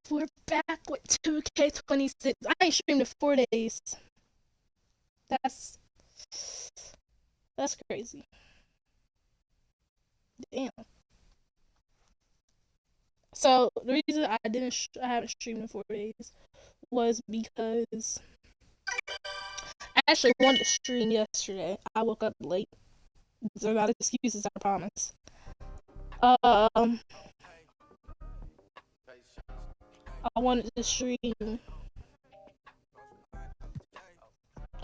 We're back with 2K26. I ain't streamed in 4 days. That's crazy. Damn. So the reason I haven't streamed in 4 days was because I actually wanted to stream yesterday. I woke up late. They're not excuses, I promise. I wanted to stream.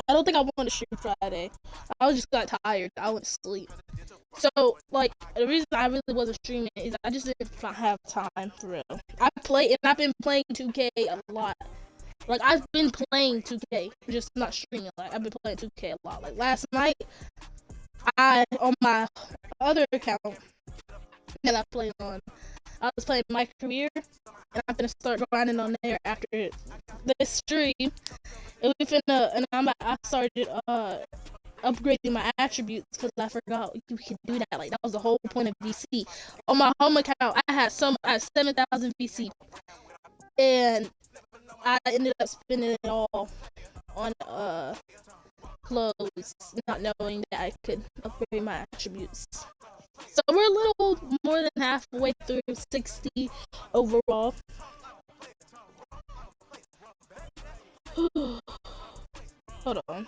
I don't think I wanted to stream Friday. I just got tired. I went to sleep. So, like, the reason I really wasn't streaming is I just didn't have time for real. I've been playing 2K a lot. Like, I've been playing 2K, just not streaming. Like, I've been playing 2K a lot. Like, last night, on my other account that I played on, I was playing MyCareer, and I'm gonna start grinding on there after this stream. And I started upgrading my attributes because I forgot you can do that. Like, that was the whole point of VC. On my home account, I had 7,000 VC, and I ended up spending it all on clothes, not knowing that I could upgrade my attributes. So we're a little more than halfway through 60 overall. Hold on.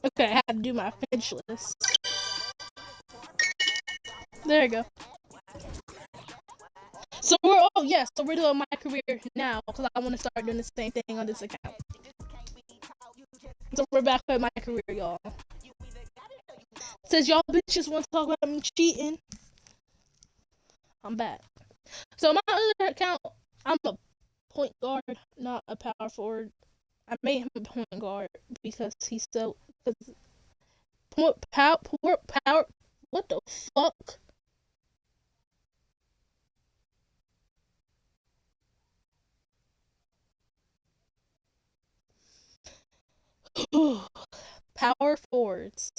Okay, I have to do my finish list. There you go. So we're doing my career now because I want to start doing the same thing on this account. So we're back with my career, y'all. Says y'all bitches want to talk about me cheating. I'm back. So my other account, I'm a point guard, not a power forward. I made him a point guard because he's so power. What the fuck? Power forwards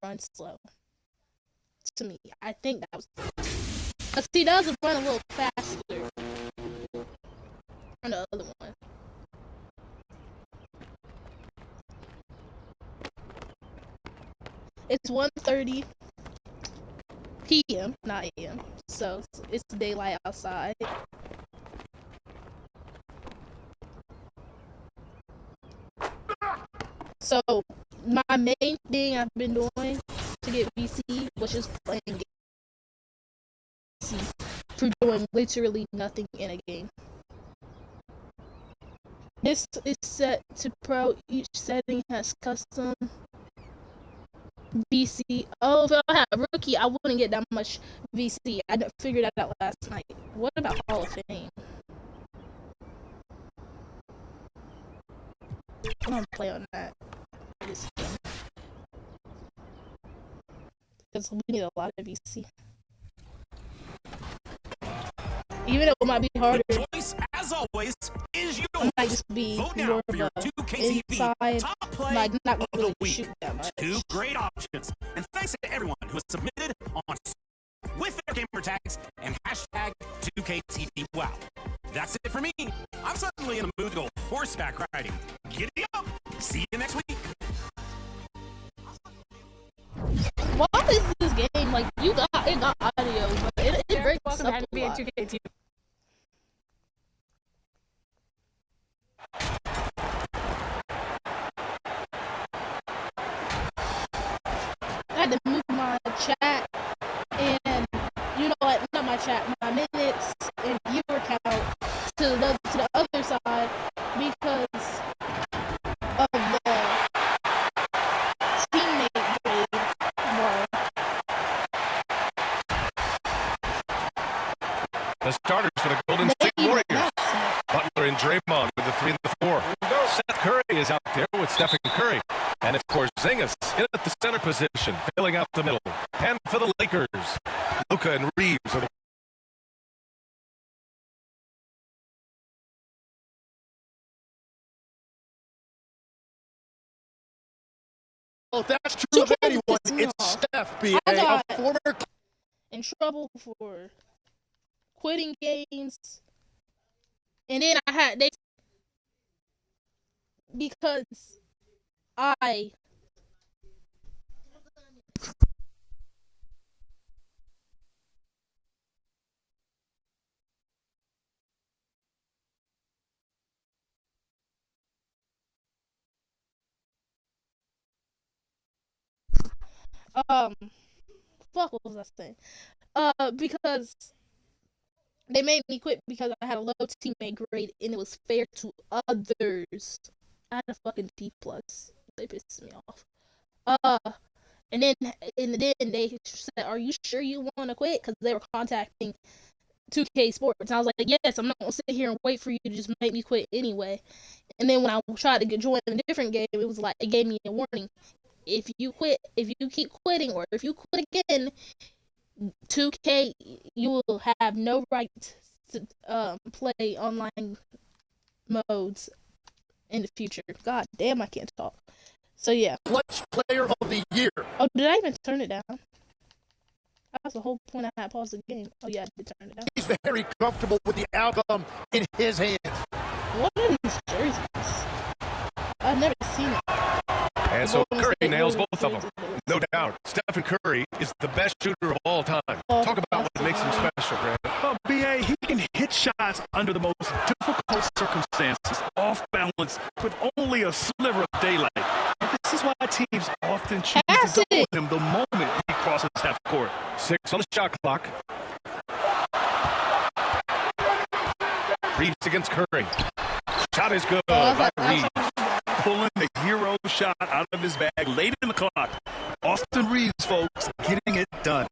run slow. To me, I think that was. But he does run a little faster than the other one. It's 1:30 p.m., not a.m. So it's daylight outside. So my main thing I've been doing to get VC was just playing VC for doing literally nothing in a game. This is set to pro. Each setting has custom VC. Oh, if I had a rookie, I wouldn't get that much VC. I figured that out last night. What about Hall of Fame? I'm gonna play on that. Because we need a lot of VC. Even though it might be harder, the choice, as always, is yours. It might just be more of a inside, like not really shoot that much. 2 great options. And thanks to everyone who has submitted on with their gamer tags and hashtag 2KTV. Wow. That's it for me. I'm suddenly in the mood to go horseback riding. Giddy up. See you next week. Why is this game like it got audio, but it breaks up a lot. 2K2. I had to move my chat and not my chat, my minutes and viewer count to the other side because of the teammate grade war. The starters for the Golden State Warriors. Butler and Draymond with the 3 and the 4. Seth Curry is out there with Stephen Curry. And, of course, Porzingis in at the center position, filling out the middle. And for the Lakers, Luka and Reeves are the Well, if that's true of anyone, it's Steph, B.A., a former... in trouble for quitting games. And then because I what was I saying? Because they made me quit because I had a low teammate grade and it was fair to others. I had a fucking D plus. They pissed me off. And then they said, "Are you sure you want to quit?" Because they were contacting 2K Sports. And I was like, "Yes, I'm not gonna sit here and wait for you to just make me quit anyway." And then when I tried to join a different game, it was like it gave me a warning. If you keep quitting, or if you quit again, 2K, you will have no right to play online modes in the future. God damn, I can't talk. So yeah. Clutch Player of the Year. Oh, did I even turn it down? That's the whole point. I had paused the game. Oh yeah, I did turn it down. He's very comfortable with the outcome in his hands. What are these jerseys? I've never seen it. And so Curry nails both of them. No doubt, Stephen Curry is the best shooter of all time. Talk about what makes him special, Grant. Well, B.A., he can hit shots under the most difficult circumstances, off balance, with only a sliver of daylight. And this is why teams often choose to double him the moment he crosses half court. 6 on the shot clock. Reeves against Curry. Shot is good by Reeves. Pulling the hero shot out of his bag late in the clock. Austin Reeves, folks, getting it done.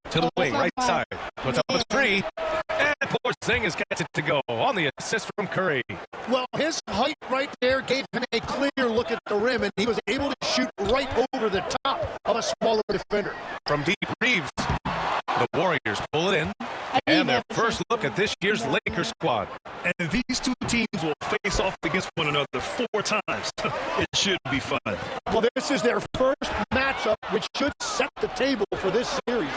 To the wing, right side. Puts up a 3. And Porzingis gets it to go on the assist from Curry. Well, his height right there gave him a clear look at the rim, and he was able to shoot right over the top of a smaller defender. From deep, Reeves. The Warriors pull it in. And their first look at this year's Lakers squad. And these two teams will face off against one another 4 times. It should be fun. Well, this is their first matchup, which should set the table for this series.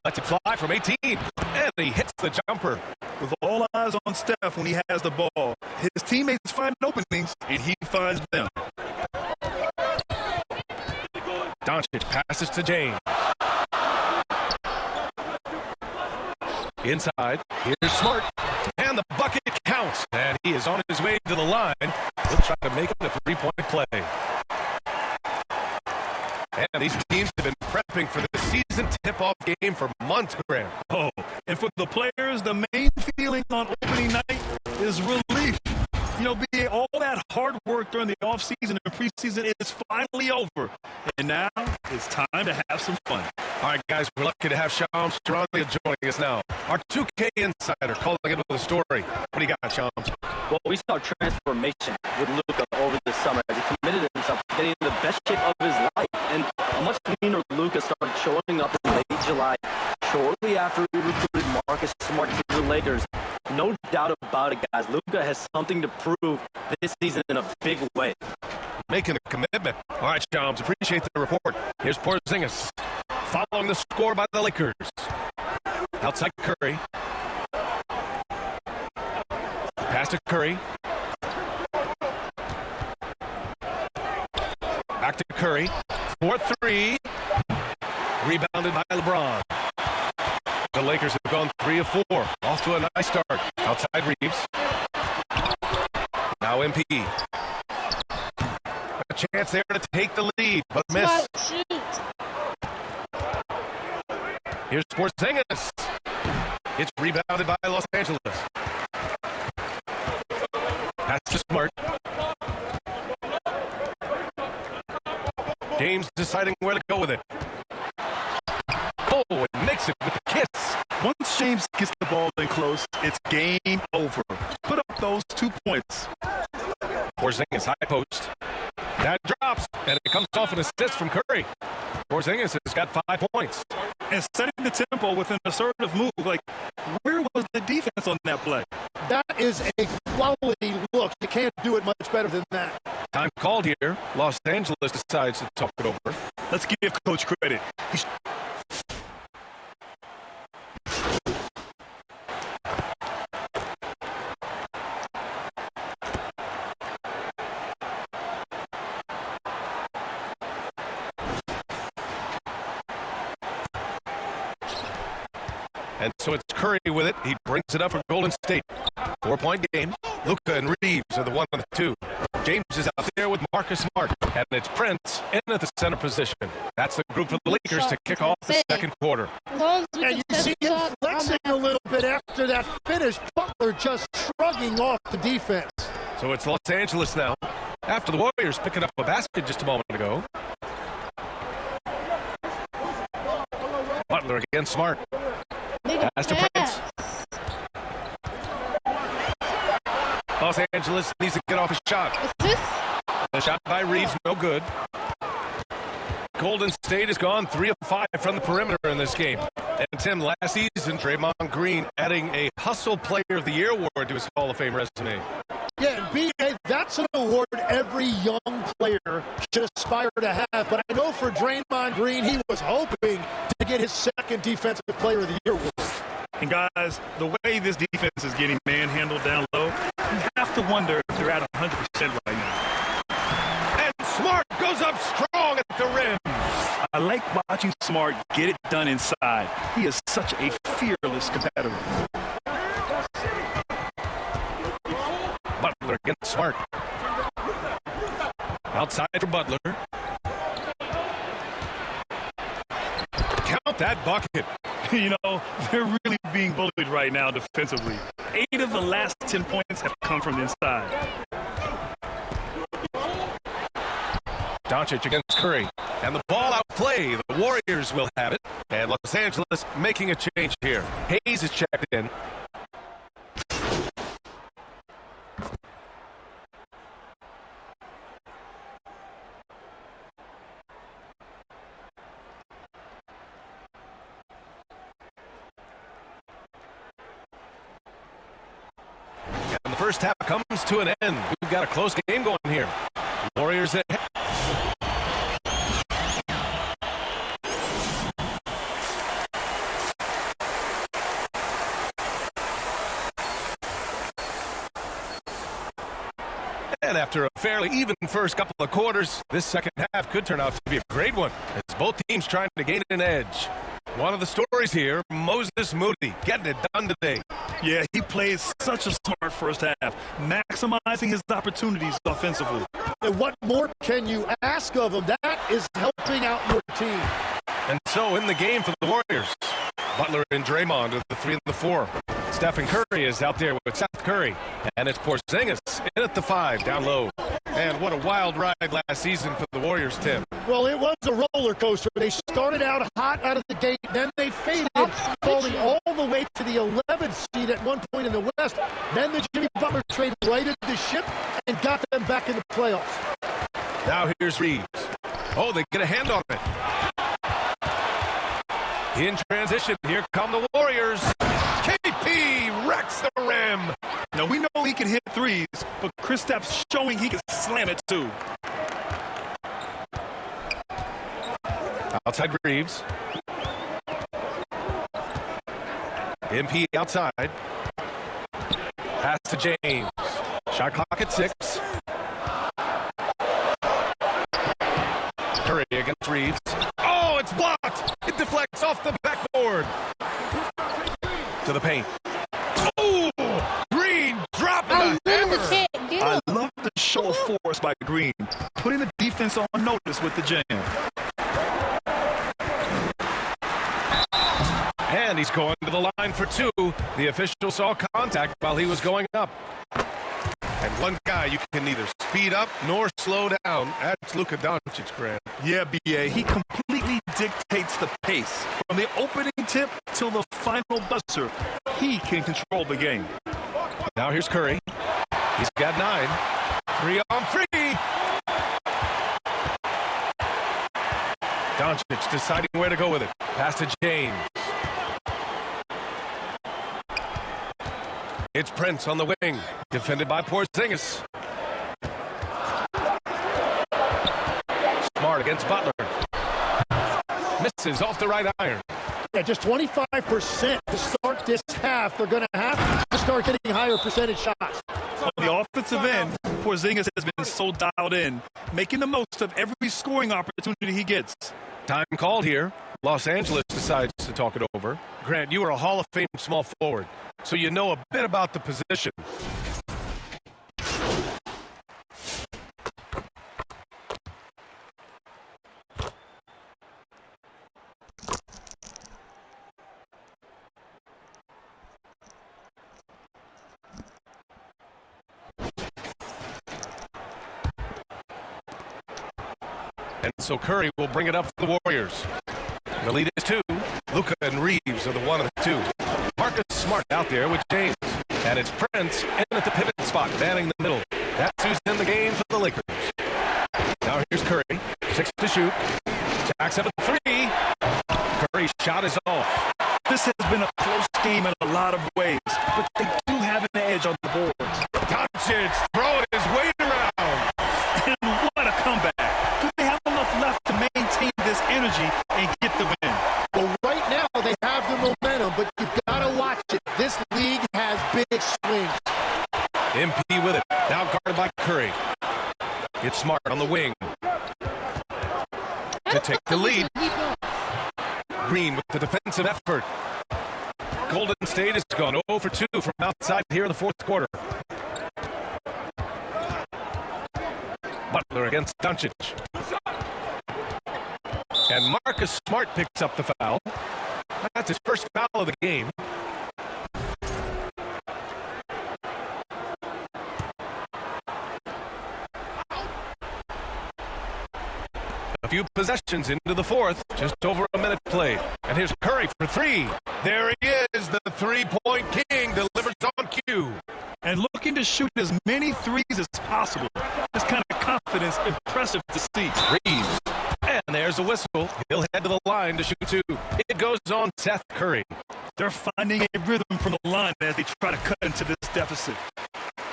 Lets it fly from 18, and he hits the jumper. With all eyes on Steph when he has the ball, his teammates find openings, and he finds them. Doncic passes to James. Inside, here's Smart, and the bucket counts, and he is on his way to the line. He'll try to make it a 3-point play. And these teams have been prepping for the season tip-off game for months, Graham. Oh, and for the players, the main feeling on opening night is relief. You know, all that hard work during the offseason and preseason is finally over. And now it's time to have some fun. All right, guys, we're lucky to have Shams Charania joining us now. Our 2K insider calling in with a story. What do you got, Shams? Well, we saw transformation with Luka over the summer as he committed himself to getting in the best shape of his life. And a much cleaner Luka started showing up in late July, shortly after we recruited Marcus Smart to the Lakers. No doubt about it, guys. Luka has something to prove this season in a big way. Making a commitment. All right, Shams, appreciate the report. Here's Porzingis following the score by the Lakers. Outside Curry. Pass to Curry. Back to Curry. 4-3. Rebounded by LeBron. The Lakers have gone 3 of 4. Off to a nice start. Outside Reeves. Now MP. A chance there to take the lead, but miss. Here's Porzingis. It's rebounded by Los Angeles. Pass to Smart. James deciding where to go with it. Oh, it makes it with the kiss. Once James gets the ball in close, high post. That drops, and it comes off an assist from Curry. Porzingis has got 5 points. And setting the tempo with an assertive move. Like, where was the defense on that play? That is a quality look. You can't do it much better than that. Time called here. Los Angeles decides to talk it over. Let's give Coach credit. And so it's Curry with it. He brings it up for Golden State. 4-point game. Luka and Reeves are the 1 and the 2. James is out there with Marcus Smart. And it's Prince in at the center position. That's the group for the Lakers to kick off the second quarter. And you see him flexing a little bit after that finish. Butler just shrugging off the defense. So it's Los Angeles now. After the Warriors picking up a basket just a moment ago. Butler against Smart. Pass to Prince. Los Angeles needs to get off a shot. The shot by Reeves, no good. Golden State has gone 3 of 5 from the perimeter in this game. And Tim, last season, Draymond Green adding a Hustle Player of the Year award to his Hall of Fame resume. Yeah, B.A., that's an award every young player should aspire to have. But I know for Draymond Green, he was hoping to get his second Defensive Player of the Year award. And guys, the way this defense is getting manhandled down low, you have to wonder if they're at 100% right now. And Smart goes up strong at the rim. I like watching Smart get it done inside. He is such a fearless competitor. Butler against Smart. Outside for Butler. Count that bucket. You know, they're really being bullied right now defensively. 8 of the last 10 points have come from inside. Doncic against Curry. And the ball out play. The Warriors will have it. And Los Angeles making a change here. Hayes is checked in. And the first half comes to an end. We've got a close game going here. Warriors ahead. And after a fairly even first couple of quarters, this second half could turn out to be a great one, as both teams trying to gain an edge. One of the stories here, Moses Moody, getting it done today. Yeah, he plays such a smart first half, maximizing his opportunities offensively. And what more can you ask of him? That is helping out your team. And so in the game for the Warriors, Butler and Draymond are the 3 and the 4. Stephen Curry is out there with Seth Curry. And it's Porzingis in at the 5, down low. And what a wild ride last season for the Warriors, Tim. Well, it was a roller coaster. They started out hot out of the gate, then they faded, falling all the way to the 11th seed at one point in the West. Then the Jimmy Butler trade righted the ship and got them back in the playoffs. Now here's Reeves. Oh, they get a hand on it. In transition, here come the Warriors. KP wrecks the rim. Now, we know he can hit threes, but Kristaps showing he can slam it too. Outside Reeves. MP outside. Pass to James. Shot clock at 6. Curry against Reeves. Oh, it's blocked. It deflects off the backboard. To the paint. Oh, Green dropping the hammer. I love the show of force by Green, putting the defense on notice with the jam. And he's going to the line for 2. The official saw contact while he was going up. And one guy you can neither speed up nor slow down. That's Luka Doncic, Grant. Yeah, B.A., he completely dictates the pace. From the opening tip till the final buzzer, he can control the game. Now here's Curry. He's got 9. 3 on 3. Doncic deciding where to go with it. Pass to James. It's Prince on the wing. Defended by Porzingis. Smart against Butler. Misses off the right iron. Yeah, just 25% to start this half. They're going to have to start getting higher percentage shots. On the offensive end, Porzingis has been so dialed in, making the most of every scoring opportunity he gets. Time called here. Los Angeles decides to talk it over. Grant, you are a Hall of Fame small forward, so you know a bit about the position. And so Curry will bring it up for the Warriors. The lead is 2. Luka and Reeves are the 1 and 2. Marcus Smart out there with James. And it's Prince in at the pivot spot, manning the middle. That's who's in the game for the Lakers. Now here's Curry. 6 to shoot. Jacks up a 3. Curry's shot is off. This has been a close game in a lot of ways, but they do have an edge on the boards. Doncic throwing his weight around. And what a comeback. Do they have enough left to maintain this energy and get the win? Well, right now they have the momentum, but you've got to watch it. This league has big swings. MP with it. Now guarded by Curry. It's Smart on the wing to take the lead. Green with the defensive effort. Golden State has gone 0 for 2 from outside here in the fourth quarter. Butler against Doncic. And Marcus Smart picks up the foul. That's his first foul of the game. A few possessions into the fourth, just over a minute played. And here's Curry for 3. There he is, the three-point king, delivers on cue. And looking to shoot as many threes as possible. This kind of confidence, impressive to see. Reeves, and there's a whistle. He'll head to the line to shoot 2. It goes on Seth Curry. They're finding a rhythm from the line as they try to cut into this deficit.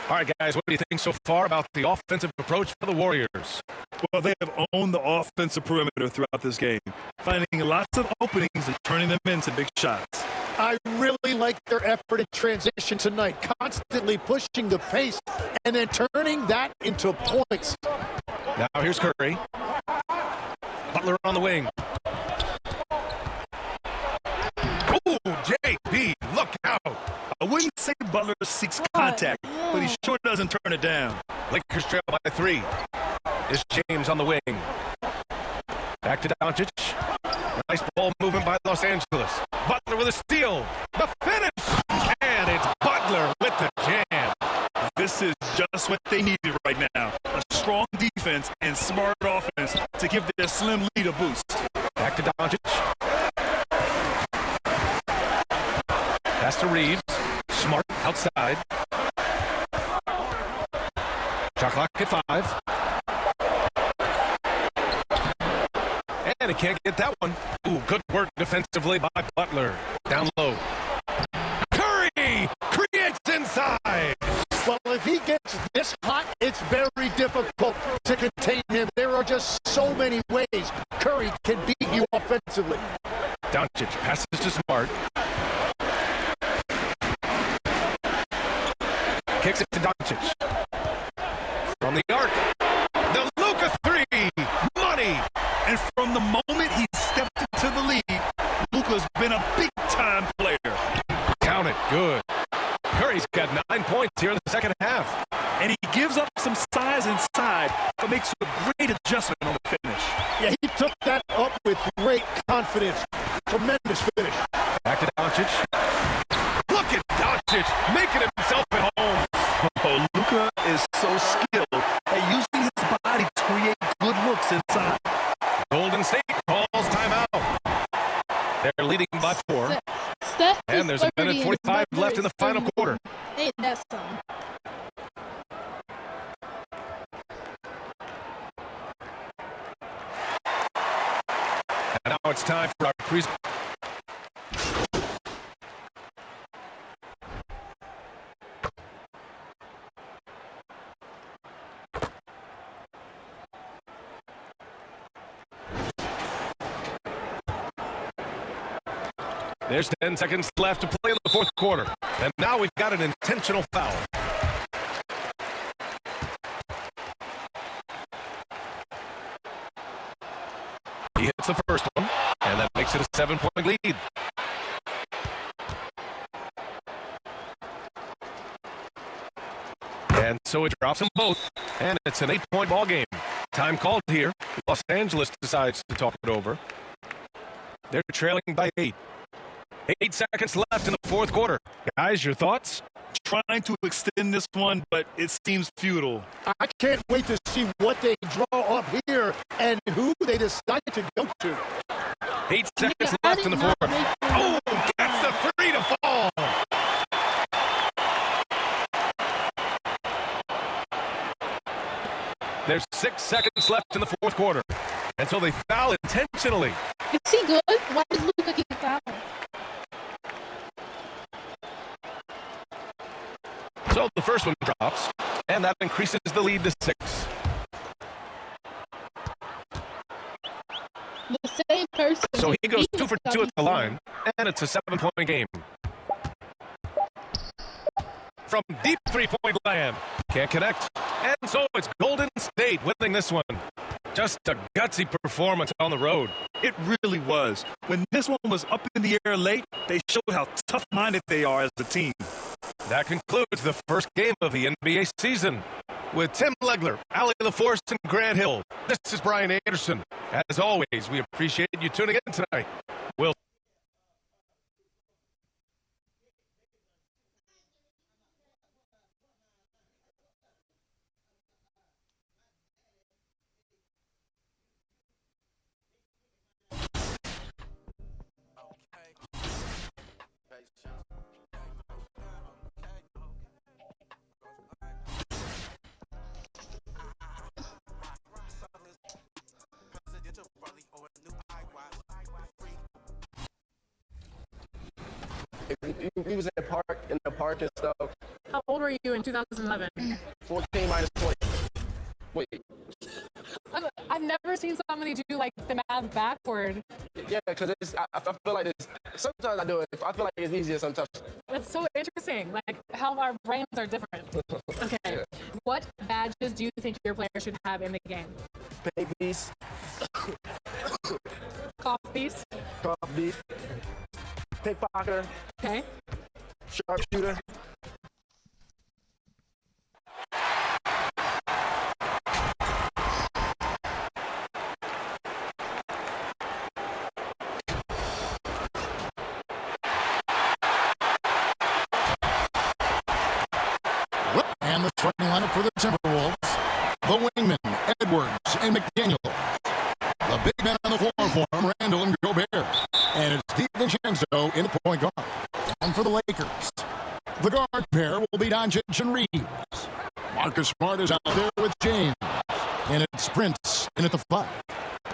All right, guys, what do you think so far about the offensive approach for the Warriors? Well, they have owned the offensive perimeter throughout this game, finding lots of openings and turning them into big shots. I really like their effort in transition tonight, constantly pushing the pace and then turning that into points. Now here's Curry. Butler on the wing. Oh, JB, look out. I wouldn't say Butler seeks contact, but he sure doesn't turn it down. Lakers trail by 3. It's James on the wing. Back to Doncic. Nice ball movement by Los Angeles. Butler with a steal. The finish. And it's Butler with the jam. This is just what they needed right now. A strong defense and smart offense to give their slim lead a boost. Back to Doncic. Pass to Reeves. Smart outside. Shot clock at 5. And he can't get that one. Ooh, good work defensively by Butler. Down low. Curry creates inside. Well, if he gets this hot, it's very difficult to contain him. There are just so many ways Curry can beat you offensively. Doncic passes to Smart. Kicks it to Doncic. From the arc. The Luka 3. Money. And from the moment he stepped into the league, Luka's been a big-time player. Count it. Good. Curry's got 9 points here in the second half. And he gives up some size inside, but makes a great adjustment on the finish. Yeah, he took that up with great confidence. Tremendous finish. Back to Doncic. Look at Doncic making himself at home. Oh, Luka is so skilled at using his body to create good looks inside. Golden State calls timeout. They're leading by 4. And there's a minute 45 left in the final quarter. Ain't that something? There's 10 seconds left to play in the fourth quarter. And now we've got an intentional foul. He hits the first one, and that makes it a 7-point lead. And so it drops them both, and it's an 8-point ball game. Time called here. Los Angeles decides to talk it over. They're trailing by 8. 8 seconds left in the fourth quarter. Guys, your thoughts? Trying to extend this one, but it seems futile. I can't wait to see what they draw up here and who they decide to go to. 8 seconds left in the fourth. Oh, gets the three to fall. There's 6 seconds left in the fourth quarter. And so they foul intentionally. Is he good? Why does Luka keep fouling? So the first one drops, and that increases the lead to 6. The same person. So he goes 2 for 2 at the line, and it's a 7-point game. From deep three-point land. Can't connect. And so it's Golden State winning this one. Just a gutsy performance on the road. It really was. When this one was up in the air late, they showed how tough-minded they are as a team. That concludes the first game of the NBA season. With Tim Legler, Allie LaForce, and Grant Hill, this is Brian Anderson. As always, we appreciate you tuning in tonight. We'll We was in the park and stuff. How old were you in 2011? 14 minus 20. Wait. I've never seen somebody do like the math backward. Yeah, because I feel like it's, sometimes I do it. I feel like it's easier sometimes. That's so interesting, like how our brains are different. Okay. What badges do you think your player should have in the game? Babies. Coffees. Coffees. Pickpocker. Okay. Sharpshooter. And the starting lineup for the Timberwolves, the wingmen, Edwards and McDaniel. The big men on the floor for him, Randall and Gobert. And it's DiVincenzo in the point guard. And for the Lakers, the guard pair will be Doncic and Reeves. Marcus Smart is out there with James. And it's Prince in at the 5.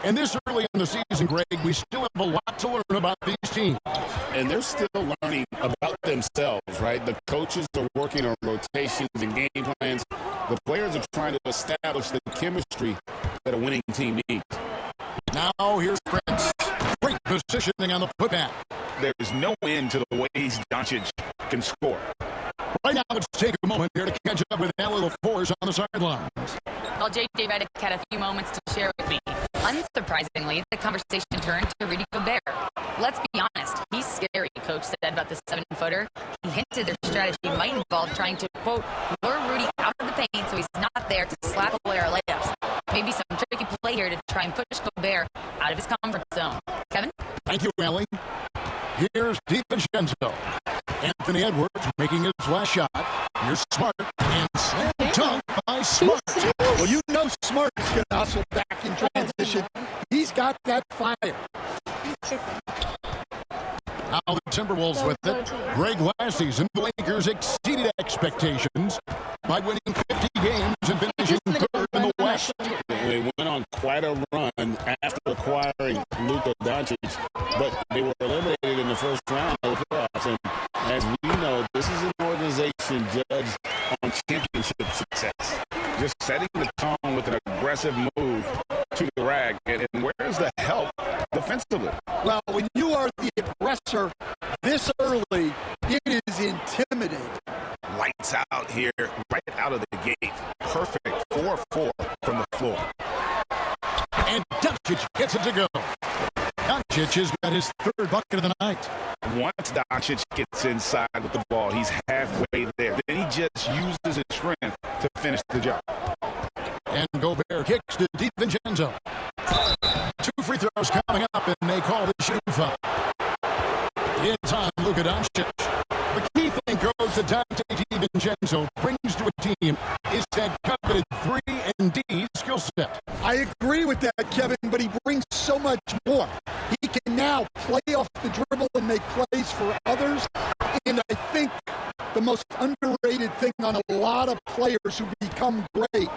And this early in the season, Greg, we still have a lot to learn about these teams. And they're still learning about themselves, right? The coaches are working on rotations and game plans. The players are trying to establish the chemistry that a winning team needs. Now here's Prince. Great positioning on the putback. There's no end to the ways Doncic can score. Right now, let's take a moment here to catch up with Allie LaForce on the sidelines. Well, J.J. Redick had a few moments to share with me. Unsurprisingly, the conversation turned to Rudy Gobert. Let's be honest, he's scary, Coach said about the 7-footer. He hinted their strategy might involve trying to, quote, lure Rudy out of the paint so he's not there to slap away our layups. Maybe some tricky play here to try and push Gobert out of his comfort zone. Kevin? Thank you, Allie. Here's DiVincenzo. Anthony Edwards making his last shot. Here's Smart. And slam dunk by Smart. Well, you know Smart is going to hustle back in transition. He's got that fire. Now the Timberwolves with it. Greg, last season, the Lakers exceeded expectations by winning 50 games and finishing third in the West. They went on quite a run after acquiring Luka Doncic, but they were eliminated in the first round of the playoffs. And as we know, this is an organization judged on championship success. Just setting the tone with an aggressive move to the rack. And where's the help defensively? Well, when you are the aggressor his third bucket of the night. Once Doncic gets inside with the ball, he's halfway there. Then he just uses his strength to finish the job. And Gobert kicks to DiVincenzo. 2 free throws coming up, and they call the shooting foul. It's on Luka Doncic. The key thing, Coach, that Dante DiVincenzo brings to a team is that coveted 3-and-D skill set. I agree with that, Kevin, but he brings so much more. He can now play off the dribble and make plays for others. And I think the most underrated thing on a lot of players who become great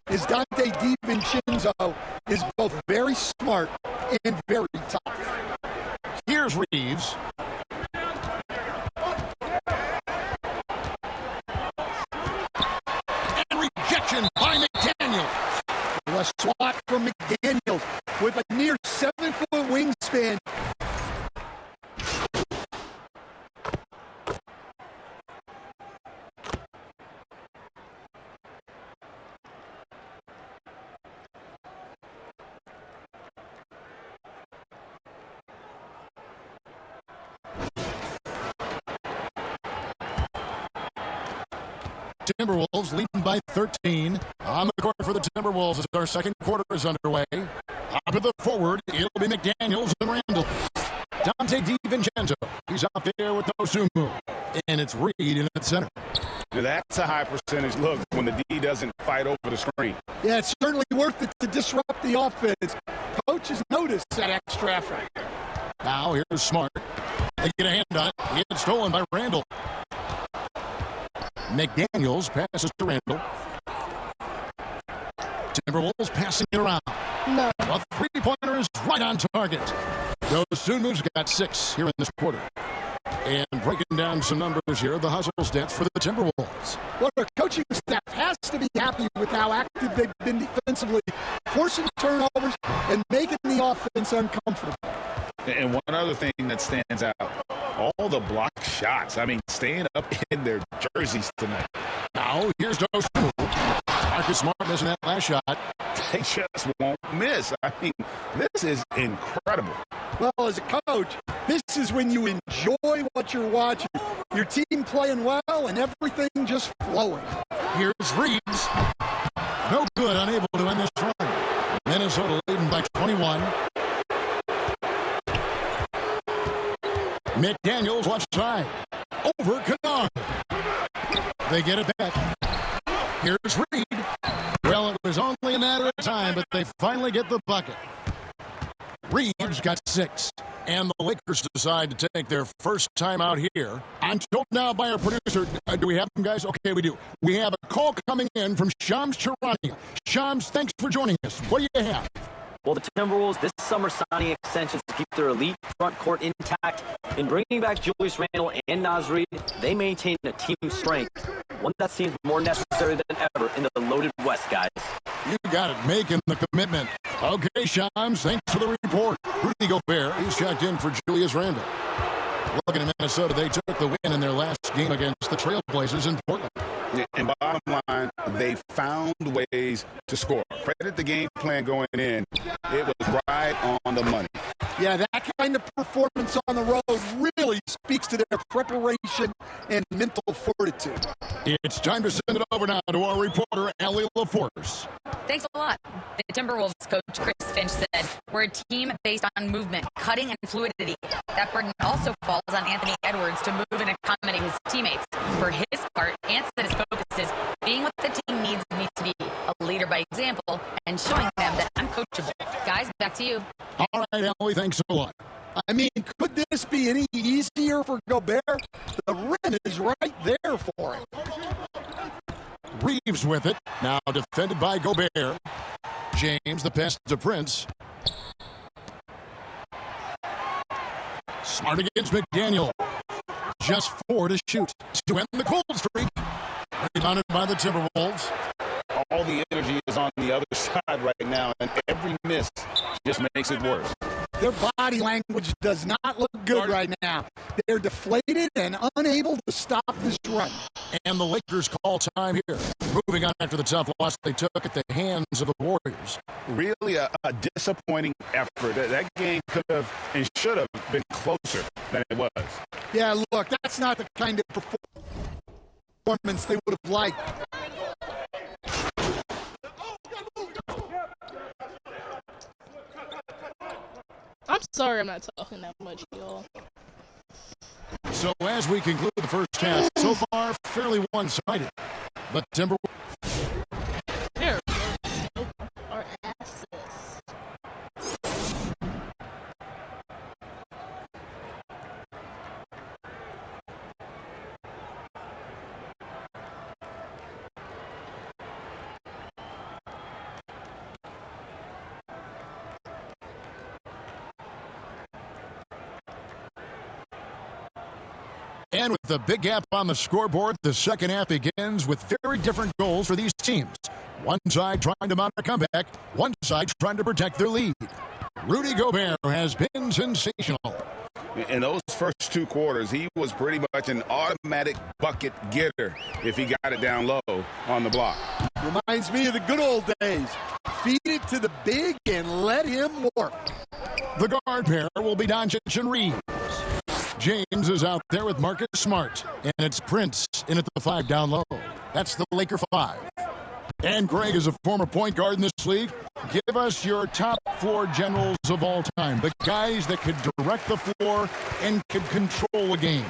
is Dante DiVincenzo is both very smart and very tough. Here's Reeves. And rejection by McDaniels. A swat from McDaniels with a near 7-foot wingspan. Timberwolves leading by 13. On the court for the Timberwolves as our second quarter is underway. Up to the forward, it'll be McDaniels and Randall. Dante DiVincenzo, he's out there with Dosunmu. And it's Reed in at center. That's a high percentage look when the D doesn't fight over the screen. Yeah, it's certainly worth it to disrupt the offense. Coaches notice that extra effort. Now here's Smart. They get a hand on it. He gets stolen by Randall. McDaniels passes to Randall. Timberwolves passing it around. No. A three-pointer is right on target. Dosunmu's got 6 here in this quarter. And breaking down some numbers here, the hustle stats for the Timberwolves. Well, their coaching staff has to be happy with how active they've been defensively, forcing turnovers and making the offense uncomfortable. And one other thing that stands out, all the blocked shots. I mean, staying up in their jerseys tonight. Now, here's Dosunmu. Marcus Smart missing that last shot. They just won't miss. I mean, this is incredible. Well, as a coach, this is when you enjoy what you're watching. Your team playing well and everything just flowing. Here's Reeves. No good, unable to end this run. Minnesota leading by 21. McDaniels left side. Over Kennard. They get it back. Here's Reed. Well, it was only a matter of time, but they finally get the bucket. Reeves got 6, and the Lakers decide to take their first time out here. I'm told now by our producer, do we have them, guys? Okay, we do. We have a call coming in from Shams Charania. Shams, thanks for joining us. What do you have? Well, the Timberwolves this summer signing extensions to keep their elite front court intact. In bringing back Julius Randle and Naz Reid, they maintain a team strength, one that seems more necessary than ever in the loaded West, guys. You got it, making the commitment. Okay, Shams, thanks for the report. Rudy Gobert, he's checked in for Julius Randle. Looking at Minnesota, they took the win in their last game against the Trailblazers in Portland. And bottom line, they found ways to score. Credit the game plan going in. It was right on the money. Yeah, that kind of performance on the road really speaks to their preparation and mental fortitude. It's time to send it over now to our reporter, Allie LaForce. Thanks a lot. The Timberwolves coach Chris Finch said, "We're a team based on movement, cutting, and fluidity. That burden also falls on Anthony Edwards to move and accommodate his teammates. For his part, Ant said his focus is being what the team needs me to be, a leader by example, and showing them that I'm coachable." Guys, back to you. All right, Allie, thanks a lot. I mean, could this be any easier for Gobert? The rim is right there for him. Reeves with it. Now defended by Gobert. James, the pass to Prince. Smart against McDaniel. Just 4 to shoot to end the cold streak. Rebounded by the Timberwolves. all the energy is on the other side right now, and every miss just makes it worse. Their body language does not look good right now. They're deflated and unable to stop this run. And the Lakers call time here. Moving on after the tough loss they took at the hands of the Warriors. Really a disappointing effort. That game could have and should have been closer than it was. Yeah, look, that's not the kind of performance they would have liked. I'm sorry I'm not talking that much, y'all. So as we conclude the first half, so far fairly one-sided. But Timberwolves Our assets. And with the big gap on the scoreboard, the second half begins with very different goals for these teams. One side trying to mount a comeback, one side trying to protect their lead. Rudy Gobert has been sensational. In those first two quarters, he was pretty much an automatic bucket getter if he got it down low on the block. Reminds me of the good old days. Feed it to the big and let him work. The guard pair will be Doncic and Reeves. James is out there with Marcus Smart, and it's Prince in at the 5 down low. That's the Laker 5. And Greg is a former point guard in this league. Give us your top 4 generals of all time, the guys that could direct the floor and could control a game.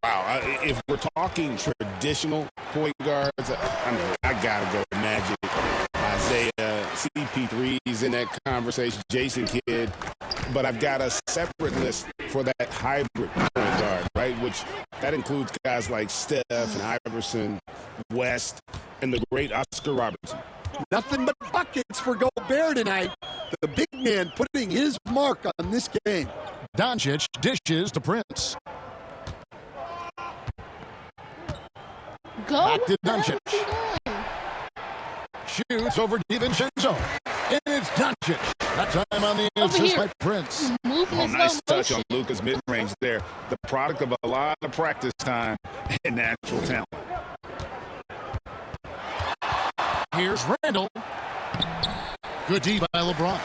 Wow, if we're talking traditional point guards, I gotta go with Magic, Isaiah, CP3's in that conversation, Jason Kidd. But I've got a separate list for that hybrid point guard, right? Which that includes guys like Steph and Iverson, West, and the great Oscar Robertson. Nothing but buckets for Gobert tonight. The big man putting his mark on this game. Doncic dishes to Prince. Go. Back to Doncic. Shoots over DiVincenzo. And it's Doncic. That time on the assist by Prince. Nice touch on Luka's mid-range there. The product of a lot of practice time and natural talent. Here's Randall. Good D by LeBron.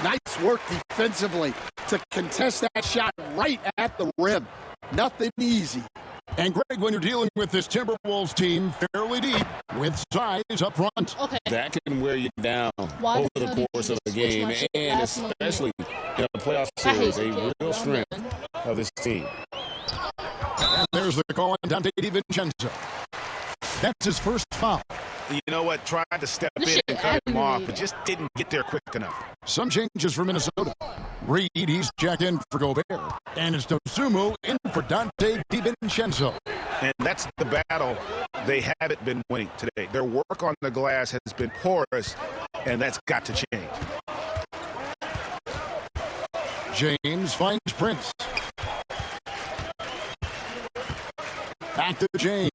Nice work defensively to contest that shot right at the rim. Nothing easy. And Greg, when you're dealing with this Timberwolves team fairly deep with size up front, that can wear you down over the course of a game, and especially in a playoff series, a real strength of this team. And there's the call on Dante DiVincenzo. That's his first foul. You know what? Tried to step in and cut him off, but just didn't get there quick enough. Some changes for Minnesota. Reed, he's checked in for Gobert. And it's Dosumu in for Dante DiVincenzo. And that's the battle they haven't been winning today. Their work on the glass has been porous, and that's got to change. James finds Prince. Back to James.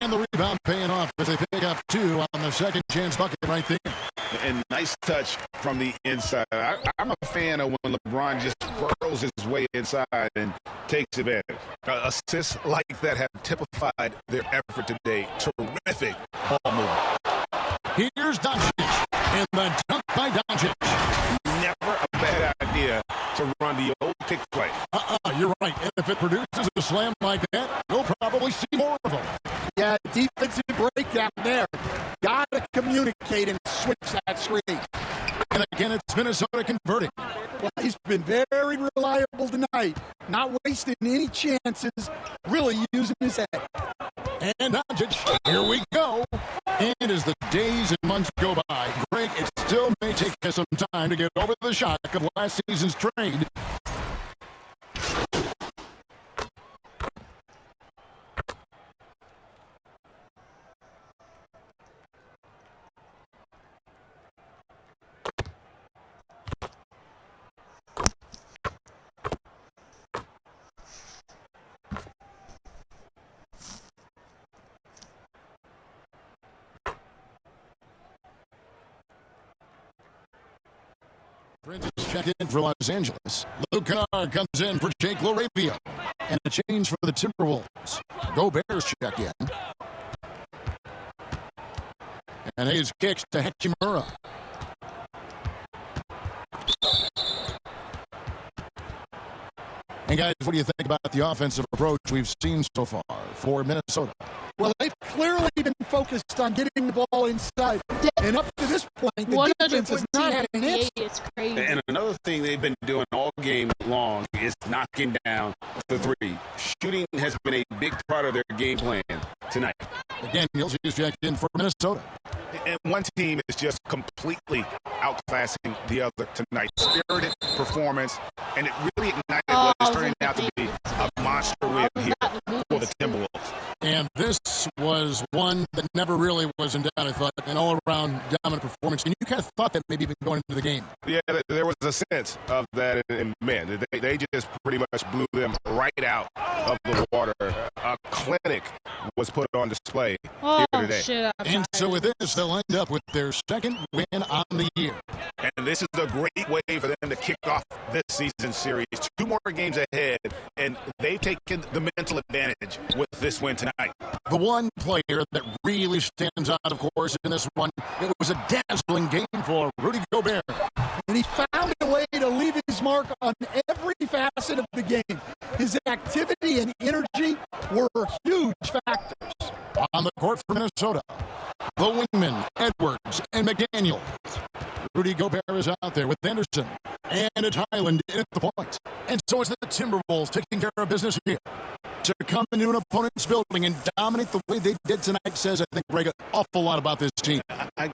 And the rebound paying off as they pick up 2 on the second chance bucket right there. And nice touch from the inside. I'm a fan of when LeBron just whirls his way inside and takes advantage. Assists like that have typified their effort today. Terrific ball movement. Here's Doncic. And the dunk by Doncic. Never a bad idea to run the old pick play. You're right. And if it produces a slam like that, we'll probably see more of them. Yeah, defensive breakdown there. Gotta communicate and switch that screen. And again, it's Minnesota converting. Well, he's been very reliable tonight. Not wasting any chances. Really using his head. And Doncic, here we go. And as the days and months go by, Greg, it still may take us some time to get over the shock of last season's trade. Prince is checked in for Los Angeles. Luke Kennard comes in for Jake Laravia. And a change for the Timberwolves. Gobert's check in. And Hayes kicks to Hachimura. And guys, what do you think about the offensive approach we've seen so far for Minnesota? Well, they've clearly been focused on getting the ball inside. And up to this point, the defense has not had an answer. It's crazy. And another thing they've been doing all game long is knocking down the three. Shooting has been a big part of their game plan tonight. Daniels is checked in for Minnesota. And one team is just completely outclassing the other tonight. Spirited performance, and it really ignited what is turning out to be a monster win here for the Timberwolves. And this was one that never really was in doubt, I thought, an all-around dominant performance. And you kind of thought that maybe even going into the game. Yeah, there was a sense of that, and man, they just pretty much blew them right out of the water. A clinic was put on display here today. Shit, and so with this, they'll end up with their second win on the year. And this is a great way for them to kick off this season series. 2 more games ahead, and they've taken the mental advantage with this win tonight. The one player that really stands out, of course, in this one, it was a dazzling game for Rudy Gobert. And he found a way to leave his mark on every facet of the game. His activity and energy were huge factors. On the court for Minnesota, the wingmen, Edwards and McDaniel. Rudy Gobert is out there with Anderson, and it's Highland in at the point. And so it's the Timberwolves taking care of business here. To come into an opponent's building and dominate the way they did tonight says, I think, Greg, an awful lot about this team. I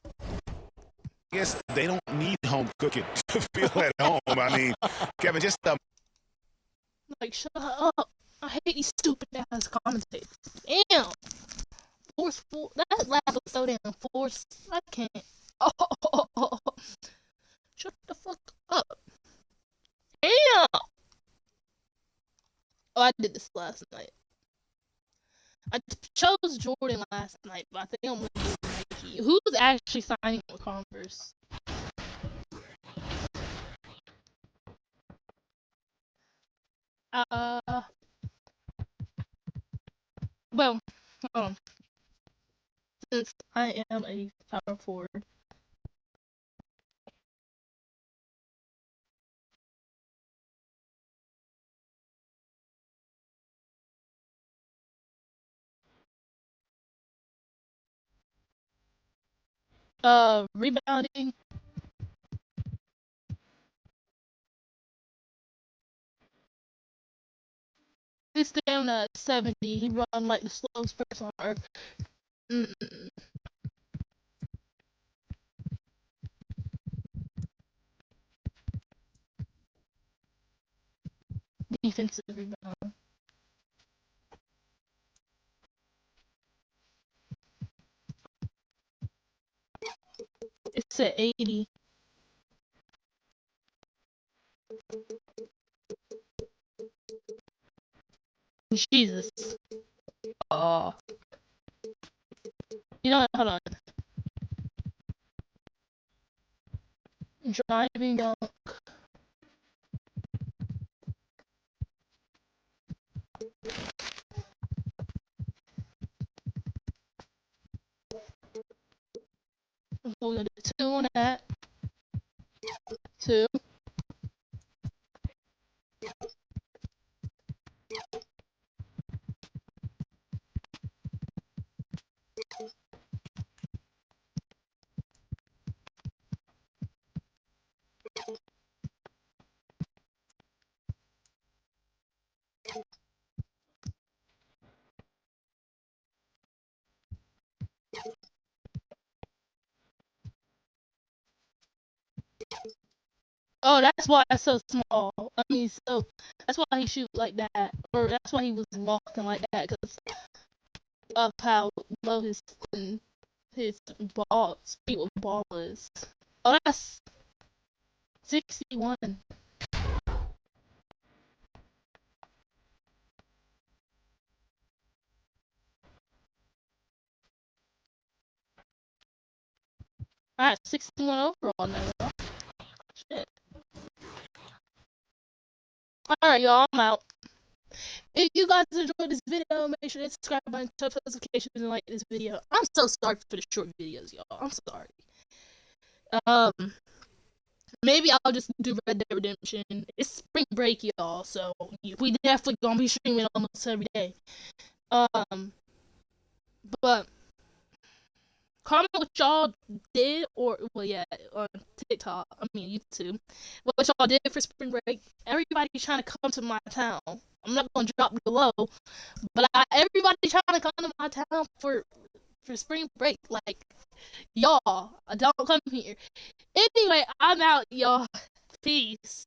guess they don't need home cooking to feel at home. I mean, Kevin, just Like, shut up. I hate these stupid ass commentators. Damn. Forceful. That laugh was so damn forced. I can't. Oh. Shut the fuck up. Damn. Oh, I did this last night. I chose Jordan last night, but I think I'm going to do Nike. Who's actually signing with Converse? Well, hold on. Since I am a power forward, rebounding. He's down at 70. He run like the slowest person on earth. Defensive rebound. It's at 80. Jesus. Oh. You know what? Hold on. Driving dunk. We're gonna do 2 on that. 2. Oh, that's why it's so small. I mean, so that's why he shoot like that, or that's why he was walking like that, because of how low his ball speed with ball is. Oh, that's 61. I had 61 overall now. Shit. Alright, y'all, I'm out. If you guys enjoyed this video, make sure to subscribe button, turn notifications, and like this video. I'm so sorry for the short videos, y'all. I'm sorry. Maybe I'll just do Red Dead Redemption. It's spring break, y'all, so we definitely gonna be streaming almost every day. But comment what y'all did, or on TikTok. I mean YouTube. What y'all did for spring break. Everybody's trying to come to my town. I'm not gonna drop below, but everybody's trying to come to my town for spring break. Like, y'all, don't come here. Anyway, I'm out, y'all. Peace.